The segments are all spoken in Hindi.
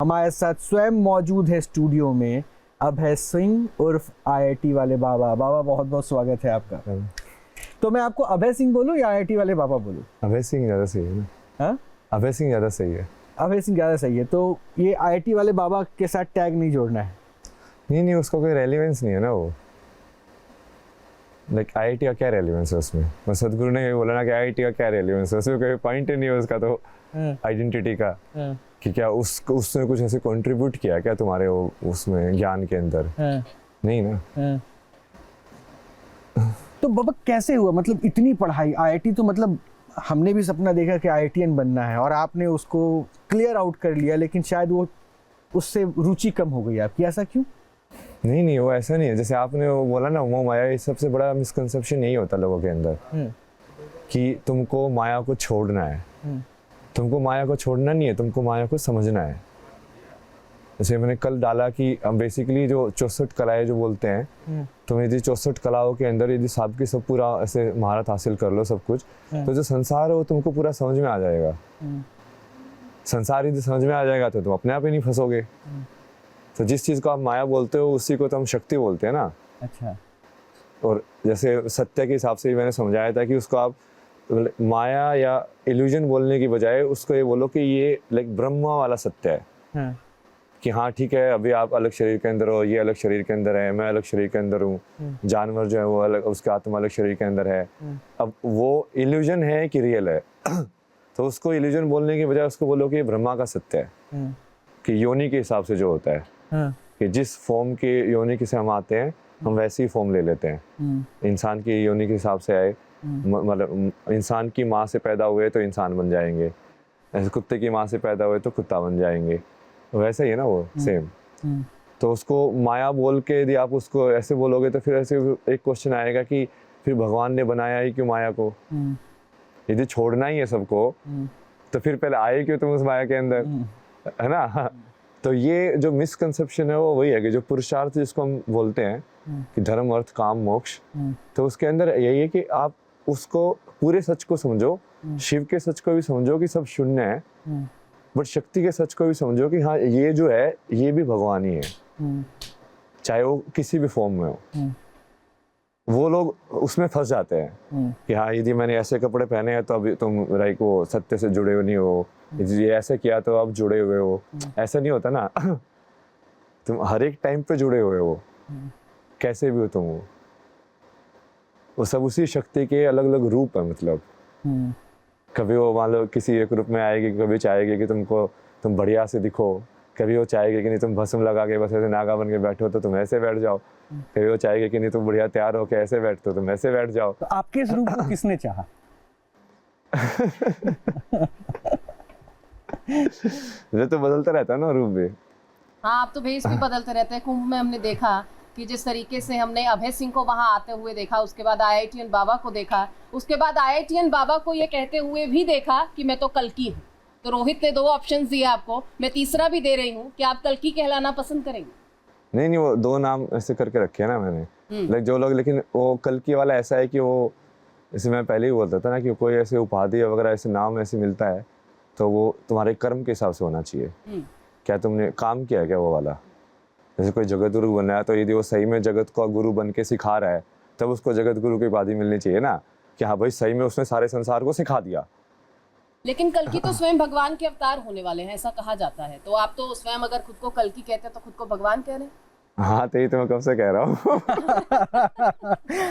हमारे साथ स्वयं मौजूद है स्टूडियो में अभय सिंह उर्फ आईआईटी वाले बाबा। बाबा बहुत बहुत स्वागत है आपका। तो मैं आपको अभय सिंह बोलूं या आईआईटी वाले बाबा बोलूं? अभय सिंह ज़्यादा सही है ना। हाँ, अभय सिंह ज़्यादा सही है। अभय सिंह ज़्यादा सही है। तो ये आईआईटी वाले बाबा के साथ टैग नहीं जोड़ना है? नहीं, उसका कोई रेलिवेंस नहीं है ना वो। लाइक आईआईटी का क्या रेलिवेंस है उसमें? बस सदगुरु ने ये बोला ना कि आईआईटी का क्या रेलिवेंस है, उसमें कोई पॉइंट ही नहीं है उसका तो आइडेंटिटी का कि क्या उसने कुछ ऐसे कंट्रीब्यूट किया क्या तुम्हारे वो उसमें ज्ञान के अंदर? नहीं ना। तो बाबा कैसे हुआ, मतलब इतनी पढ़ाई, आईआईटी तो मतलब हमने भी सपना देखा कि आईआईटीएन बनना है और आपने उसको क्लियर आउट कर लिया, लेकिन शायद वो उससे रुचि कम हो गई आपकी, ऐसा क्यों? नहीं, वो ऐसा नहीं है। जैसे आपने वो बोला ना मोह माया, ये सबसे बड़ा मिसकंसेप्शन यही होता लोगों के अंदर कि तुमको माया को छोड़ना है। तुमको माया को छोड़ना नहीं है, तुमको माया को समझना है। जैसे मैंने कल डाला कि बेसिकली जो 64 कलाएं जो बोलते हैं, तुम यदि 64 कलाओं के अंदर यदि सब की सब पूरा ऐसे महारत हासिल कर लो सब कुछ, तो जो संसार है वो तुमको पूरा समझ में आ जाएगा। संसार यदि समझ में आ जाएगा तो तुम अपने आप ही नहीं फंसोगे। तो जिस चीज को आप माया बोलते हो उसी को तो हम शक्ति बोलते हैं ना। अच्छा। और जैसे सत्य के हिसाब से मैंने समझाया था कि उसको आप माया या इल्यूजन बोलने की बजाय उसको ये बोलो कि ये लाइक ब्रह्मा वाला सत्य है। कि हाँ ठीक है, अभी आप अलग शरीर के अंदर हो, ये अलग शरीर के अंदर है, मैं अलग शरीर के अंदर हूँ, जानवर जो है वो अलग, उसका आत्मा अलग शरीर के अंदर है। अब वो इल्यूजन है कि रियल है? तो उसको इल्यूजन बोलने की बजाय उसको बोलो कि ये ब्रह्मा का सत्य है। कि योनि के हिसाब से जो होता है कि जिस फॉर्म के योनि के से हम आते हैं हम वैसी ही फॉर्म ले लेते हैं। इंसान की योनि के हिसाब से आए, मतलब इंसान की माँ से पैदा हुए तो इंसान बन जाएंगे, ऐसे कुत्ते की माँ से पैदा हुए तो कुत्ता बन जाएंगे, वैसा ही है ना वो सेम। तो उसको माया बोल के यदि आप उसको ऐसे बोलोगे तो फिर ऐसे एक क्वेश्चन आएगा कि फिर भगवान ने बनाया ही क्यों माया को? यदि छोड़ना ही है सबको तो फिर पहले आए क्यों तुम उस माया के अंदर, है ना? तो ये जो मिसकंसेप्शन है वो वही है कि जो पुरुषार्थ जिसको हम बोलते हैं कि धर्म अर्थ काम मोक्ष, तो उसके अंदर यही है कि आप उसको पूरे सच को समझो, शिव के सच को भी समझो कि सब शून्य है, बट शक्ति के सच को भी समझो कि हाँ ये जो है ये भी भगवान ही है, चाहे वो किसी भी फॉर्म में हो। वो लोग उसमें फंस जाते हैं कि हाँ यदि मैंने ऐसे कपड़े पहने हैं तो अभी तुम लाइक वो सत्य से जुड़े हुए नहीं हो, ये ऐसे किया तो अब जुड़े हुए हो। ऐसा नहीं होता ना। तुम हर एक टाइम पे जुड़े हुए हो, कैसे भी हो तुम। वो सब उसी शक्ति के अलग अलग रूप है। मतलब कभी वो मान लो किसी एक रूप में आएगी, कभी चाहेगी कि तुम बढ़िया से दिखो, कभी वो चाहेगी कि नहीं तुम भस्म लगा के बस ऐसे नागा बन के बैठो तो तुम ऐसे बैठ जाओ, कभी वो चाहेगी कि नहीं तुम बढ़िया तैयार होके ऐसे बैठो तुम ऐसे बैठ जाओ। तो आपके इस रूप को किसने चाहा? ये तो बदलता रहता है ना रूप भी। हाँ, अब तो भेष भी बदलते रहते हैं। कुंभ में हमने देखा कि जिस तरीके से हमने अभय सिंह को वहां आते हुए देखा, उसके बाद आईआईटीएन बाबा को देखा, उसके बाद आईआईटीएन बाबा को ये कहते हुए भी देखा कि मैं तो कल्कि हूँ। तो रोहित ने 2 ऑप्शंस दिए आपको, मैं तीसरा भी दे रही हूँ कि आप कल्कि कहलाना पसंद करेंगे? नहीं, वो 2 नाम ऐसे करके रखे हैं ना मैंने, लाइक जो लोग, लेकिन वो कल्कि वाला ऐसा है कि वो, जैसे मैं पहले ही बोलता था ना कि कोई ऐसे उपाधि वगैरह ऐसे नाम ऐसे मिलता है तो वो तुम्हारे कर्म के हिसाब से होना चाहिए। क्या तुमने काम किया है क्या वो वाला? जैसे कोई जगत गुरु बना है तो यदि वो सही में जगत का गुरु बन के सिखा रहा है तब उसको जगत गुरु की उपाधि मिलनी चाहिए ना, कि हाँ भाई सही में उसने सारे संसार को सिखा दिया। लेकिन कल्कि तो स्वयं भगवान के अवतार होने वाले हैं, ऐसा कहा जाता है। तो आप तो स्वयं अगर खुद को कल्कि कहते हैं तो खुद को भगवान कह रहे हैं। हाँ तो ये तो मैं कब से कह रहा हूँ।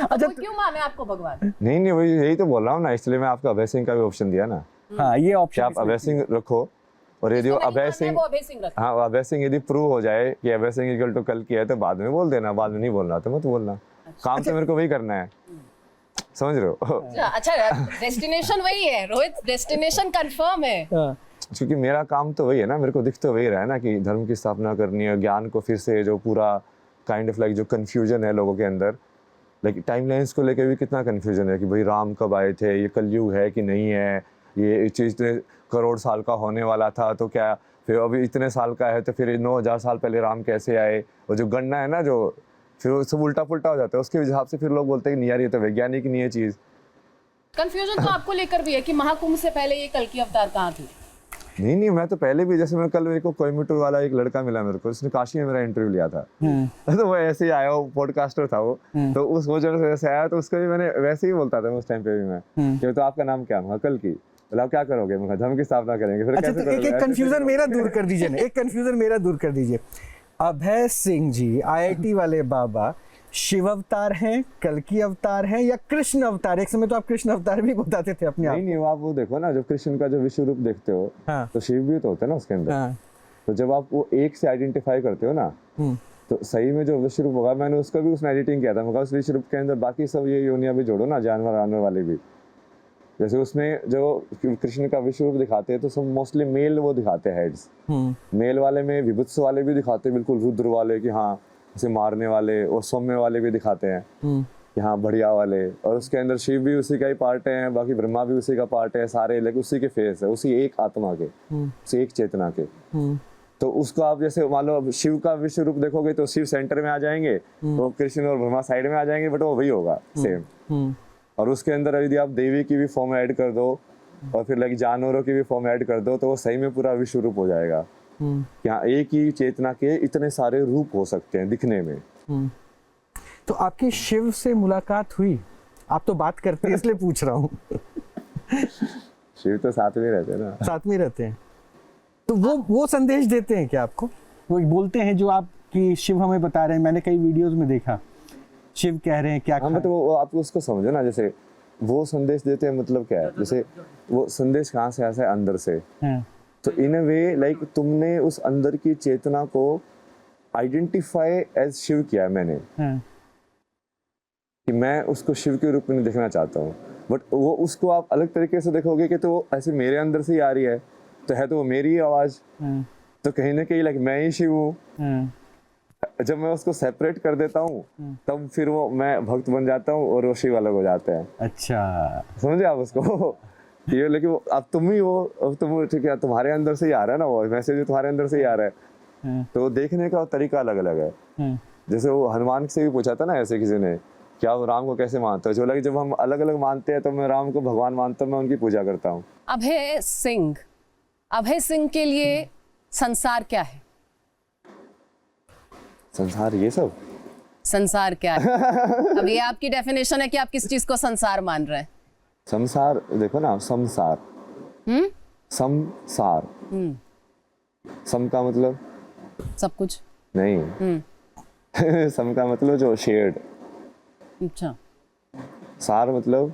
अच्छा, क्यों माने आपको भगवान? नहीं, वही यही तो बोल रहा हूँ ना, इसलिए मैं आपको अभय सिंह का भी ऑप्शन दिया ना। हाँ, ये ऑप्शन आप अभय सिंह रखो, और यदि वो अभय सिंह, हाँ अभय सिंह यदि प्रूव हो जाए कि अभय सिंह इक्वल टू कल्कि है तो बाद में बोल देना, बाद में नहीं बोलना तो मत बोलना। काम तो मेरे को वही करना है, समझ रहे हो? अच्छा, डेस्टिनेशन वही है रोहित, डेस्टिनेशन कंफर्म है। क्योंकि मेरा काम तो वही है ना, मेरे को दिख तो वही रहा है ना कि धर्म की स्थापना करनी है, ज्ञान को फिर से जो पूरा काइंड ऑफ लाइक जो कंफ्यूजन है लोगों के अंदर, लाइक टाइमलाइंस को लेकर भी कितना कंफ्यूजन है कि भाई राम कब आए थे, ये कलयुग है कि नहीं है, ये चीज़ करोड़ साल का होने वाला था तो क्या फिर अभी इतने साल का है तो फिर 9000 साल पहले राम कैसे आए, और जो गणना है ना जो फिर सब उल्टा पुल्टा हो जाता है, उसके हिसाब से फिर लोग बोलते हैं कि नहीं यार ये तो वैज्ञानिक नहीं है चीज़। कंफ्यूजन तो आपको लेकर भी है कि महाकुंभ से पहले ये कल्कि अवतार कहाँ थे? नहीं नहीं, मैं तो पहले भी, जैसे मैं कल मेरे को कोयम्बटूर वाला एक लड़का मिला मेरे को, उसने काशी में मेरा इंटरव्यू लिया था। तो वो ऐसे ही आया, वो पॉडकास्टर था वो, तो उस वजह से ऐसे आया, तो उसको भी मैंने वैसे ही बोलता था उस टाइम पे भी मैं कि तो आपका नाम क्या? मैं कल की, बोला आप क्या करोगे? मैं धर्म की स्थापना करेंगे। फिर अच्छा, कैसे तो एक करोगे? कंफ्यूजन मेरा दूर कर दीजिए ना, एक कंफ्यूजन मेरा दूर कर दीजिए। अभय सिंह जी आईआईटी वाले बाबा शिव अवतार हैं, कल्कि अवतार हैं, या कृष्ण अवतार? एक समय तो आप कृष्ण अवतार भी बताते थे अपने आप। नहीं नहीं, आप वो देखो ना, जब कृष्ण का जो विश्व रूप देखते हो, हाँ। तो शिव भी तो होता है ना उसके अंदर। हाँ। तो जब आप वो एक से आइडेंटिफाई करते हो ना, तो सही में जो विश्व रूप होगा, मैंने उसका भी उसमें एडिटिंग किया था, मैं उस विश्व रूप के अंदर बाकी सब ये योनियां भी जोड़ो ना, जानवर आने वाले भी। जैसे उसमें जो कृष्ण का विश्व रूप दिखाते हैं, तो सब मोस्टली मेल वो दिखाते हैं हेड्स। मेल वाले में विभुत्स वाले भी दिखाते हैं, बिल्कुल रुद्र वाले कि हाँ उसे मारने वाले, और सौम्य वाले भी दिखाते हैं कि हाँ बढ़िया वाले। और उसके अंदर शिव भी उसी का ही पार्ट है, बाकी ब्रह्मा भी उसी का पार्ट है, सारे लेकिन उसी के फेस है, उसी एक आत्मा के, उसी एक चेतना के। तो उसको आप जैसे मान लो, अब शिव का विश्व रूप देखोगे तो शिव सेंटर में आ जाएंगे, तो कृष्ण और ब्रह्मा साइड में आ जाएंगे, बट वो वही होगा सेम। और उसके अंदर यदि आप देवी की भी फॉर्म ऐड कर दो, और फिर लाइक जानवरों की भी फॉर्म ऐड कर दो, तो वो सही में पूरा विश्व रूप हो जाएगा। यहाँ एक ही चेतना के इतने सारे रूप हो सकते हैं दिखने में। तो आपकी शिव से मुलाकात हुई? आप तो बात करते हैं इसलिए पूछ रहा हूँ। शिव तो साथ में रहते हैं ना। साथ में रहते हैं, तो वो संदेश देते हैं क्या आपको? वो बोलते हैं जो आप कि शिव हमें बता रहे हैं, मैंने कई वीडियोस में देखा, शिव कह रहे हैं क्या? हाँ, मतलब वो आप उसको समझो ना, जैसे वो संदेश देते हैं, मतलब क्या है, जैसे वो संदेश कहाँ से आता है? अंदर से। तो इन अ वे लाइक तुमने उस अंदर की चेतना को आइडेंटिफाई एज शिव किया मैंने, कि मैं उसको शिव के रूप में देखना चाहता हूँ, बट वो उसको आप अलग तरीके से देखोगे कि तो वो ऐसे मेरे अंदर से ही आ रही है, तो है तो वो मेरी आवाज, तो कहीं ना कहीं लाइक मैं ही शिव हूँ। जब मैं उसको सेपरेट कर देता हूँ, तब फिर वो मैं भक्त बन जाता हूँ और वो शिव अलग हो जाते हैं। अच्छा, समझे आप उसको? ये लेकिन वो अब तुम ही वो, अब तुम ठीक है, तुम्हारे अंदर से ही आ रहा है ना वो मैसेज, जो तुम्हारे अंदर से ही आ रहा है। तो देखने का तरीका अलग अलग है। जैसे वो हनुमान से भी पूछा था ना ऐसे किसी ने, क्या आप राम को कैसे मानते हो? जो लगे जब हम अलग अलग मानते हैं, तो मैं राम को भगवान मानता हूँ, मैं उनकी पूजा करता हूँ। अभय सिंह के लिए संसार क्या है? संसार ये सब संसार क्या है? अब ये आपकी डेफिनेशन है कि आप किस चीज को संसार मान रहे हैं? संसार देखो ना, संसार, संसार, सम का मतलब सब कुछ नहीं। सम का मतलब जो शेयर्ड। अच्छा, सार मतलब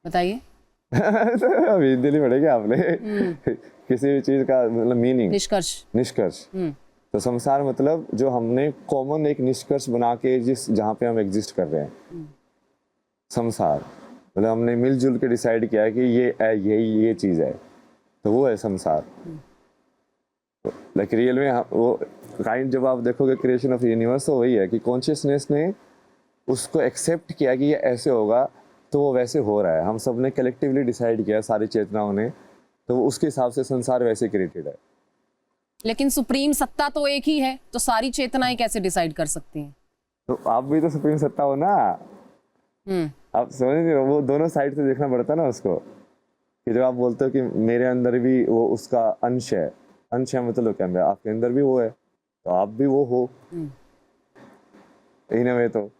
बताइए। अभी दिल्ली पढ़ेगा आपने। किसी भी चीज का मतलब मीनिंग, निष्कर्ष। तो संसार मतलब जो हमने कॉमन एक निष्कर्ष बना के जहाँ पे हम एग्जिस्ट कर रहे हैं, संसार मतलब हमने मिलजुल के डिसाइड किया है कि ये चीज है, तो वो है संसार। लाइक रियल में वो काइंड जब आप देखोगे क्रिएशन ऑफ यूनिवर्स, तो वही है कि कॉन्शियसनेस ने उसको एक्सेप्ट किया कि ये ऐसे होगा, तो वो वैसे हो रहा है। हम सब ने कलेक्टिवली डिसाइड किया, सारी चेतनाओं ने, तो उसके हिसाब से संसार वैसे क्रिएटेड है। लेकिन सुप्रीम सत्ता तो एक ही है, तो सारी चेतनाएं कैसे डिसाइड कर सकती हैं? तो आप भी तो सुप्रीम सत्ता हो ना। आप समझ नहीं रहे, वो दोनों साइड से देखना पड़ता है ना उसको, कि जब आप बोलते हो कि मेरे अंदर भी वो उसका अंश है, अंश है मतलब क्या है, आपके अंदर भी वो है, तो आप भी वो हो इन वे। तो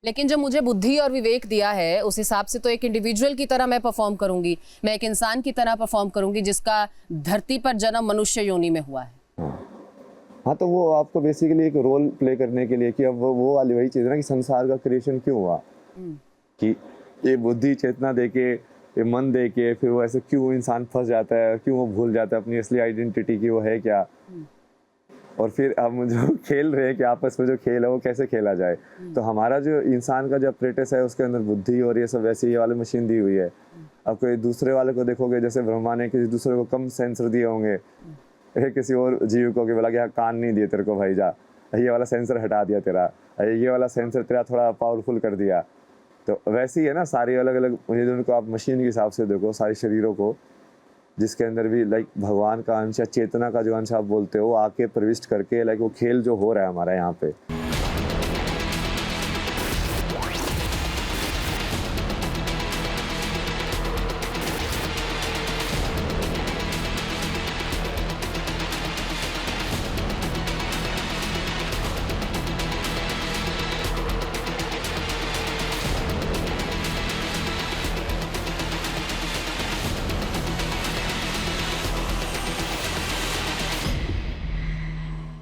लेकिन जब मुझे बुद्धि और विवेक दिया है, उस हिसाब से तो एक इंडिविजुअल की तरह मैं परफॉर्म करूंगी, मैं एक इंसान की तरह परफॉर्म करूंगी जिसका धरती पर जन्म मनुष्य योनि में हुआ है। हाँ, तो वो आपको बेसिकली एक रोल प्ले करने के लिए, कि अब वो वाली वही चीज है ना, कि संसार का क्रिएशन क्यों हुआ, कि ये बुद्धि चेतना देके, ये मन देके, फिर वो ऐसे क्यों इंसान फंस जाता है, क्यों वो भूल जाता है अपनी असली आइडेंटिटी की वो है क्या। और फिर हम जो खेल रहे हैं कि आपस में जो खेल है वो कैसे खेला जाए, तो हमारा जो इंसान का जो अपरेटस है उसके अंदर बुद्धि और ये सब वैसे ये वाली मशीन दी हुई है। अब कोई दूसरे वाले को देखोगे, जैसे ब्रह्मा ने किसी दूसरे को कम सेंसर दिए होंगे, किसी और जीव को, कि बोला कि हाँ कान नहीं दिए तेरे को भाई, जा ये वाला सेंसर हटा दिया तेरा, ये वाला सेंसर तेरा थोड़ा पावरफुल कर दिया। तो वैसे ही है ना, सारी अलग अलग उनको आप मशीन के हिसाब से देखो, सारे शरीरों को, जिसके अंदर भी लाइक भगवान का अंश या चेतना का जो अंश आप बोलते हो आके प्रविष्ट करके, लाइक वो खेल जो हो रहा है हमारा यहाँ पे।